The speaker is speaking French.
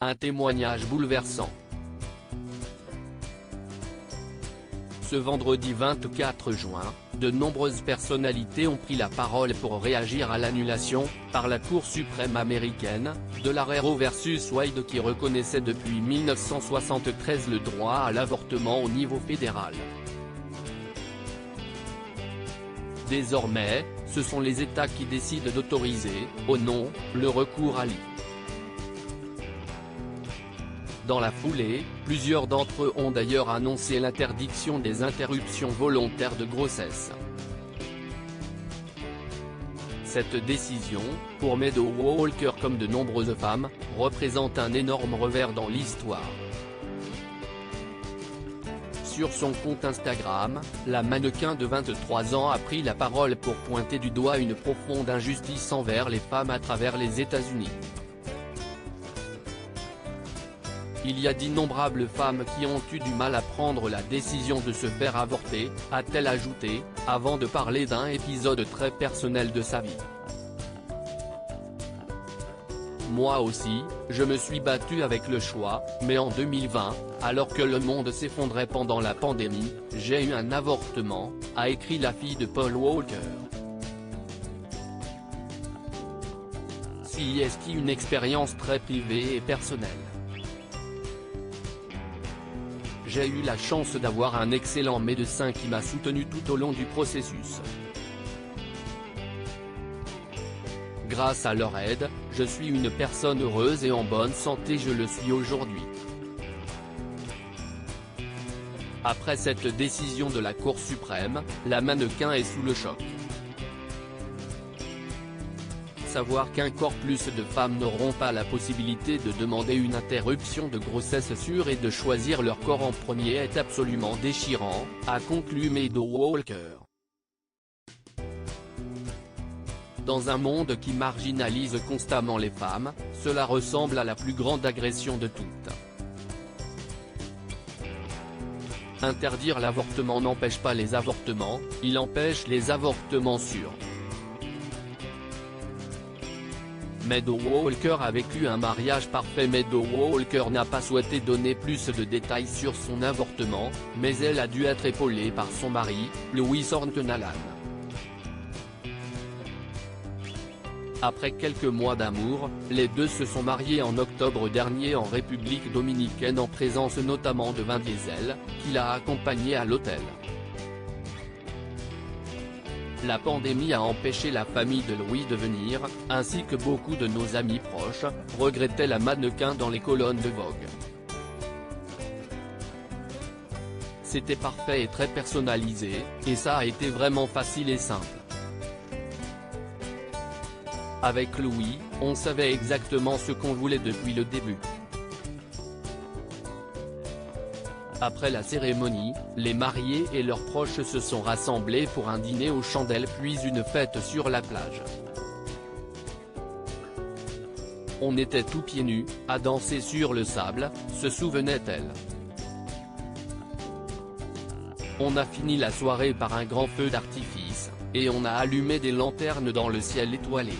Un témoignage bouleversant. Ce vendredi 24 juin, de nombreuses personnalités ont pris la parole pour réagir à l'annulation, par la Cour suprême américaine, de l'arrêt Roe vs Wade qui reconnaissait depuis 1973 le droit à l'avortement au niveau fédéral. Désormais, ce sont les États qui décident d'autoriser, ou non, le recours à l'IVG. Dans la foulée, plusieurs d'entre eux ont d'ailleurs annoncé l'interdiction des interruptions volontaires de grossesse. Cette décision, pour Meadow Walker comme de nombreuses femmes, représente un énorme revers dans l'histoire. Sur son compte Instagram, la mannequin de 23 ans a pris la parole pour pointer du doigt une profonde injustice envers les femmes à travers les États-Unis. Il y a d'innombrables femmes qui ont eu du mal à prendre la décision de se faire avorter, a-t-elle ajouté, avant de parler d'un épisode très personnel de sa vie. Moi aussi, je me suis battue avec le choix, mais en 2020, alors que le monde s'effondrait pendant la pandémie, j'ai eu un avortement, a écrit la fille de Paul Walker. C'est une expérience très privée et personnelle. J'ai eu la chance d'avoir un excellent médecin qui m'a soutenu tout au long du processus. Grâce à leur aide, je suis une personne heureuse et en bonne santé, je le suis aujourd'hui. Après cette décision de la Cour suprême, la mannequin est sous le choc. Savoir qu'encore plus de femmes n'auront pas la possibilité de demander une interruption de grossesse sûre et de choisir leur corps en premier est absolument déchirant, a conclu Meadow Walker. Dans un monde qui marginalise constamment les femmes, cela ressemble à la plus grande agression de toutes. Interdire l'avortement n'empêche pas les avortements, il empêche les avortements sûrs. Meadow Walker a vécu un mariage parfait. Meadow Walker n'a pas souhaité donner plus de détails sur son avortement, mais elle a dû être épaulée par son mari, Louis Thornton Allen. Après quelques mois d'amour, les deux se sont mariés en octobre dernier en République dominicaine en présence notamment de Vin Diesel, qui l'a accompagné à l'hôtel. La pandémie a empêché la famille de Louis de venir, ainsi que beaucoup de nos amis proches, regrettait la mannequin dans les colonnes de Vogue. C'était parfait et très personnalisé, et ça a été vraiment facile et simple. Avec Louis, on savait exactement ce qu'on voulait depuis le début. Après la cérémonie, les mariés et leurs proches se sont rassemblés pour un dîner aux chandelles puis une fête sur la plage. On était tout pieds nus, à danser sur le sable, se souvenait-elle. On a fini la soirée par un grand feu d'artifice, et on a allumé des lanternes dans le ciel étoilé.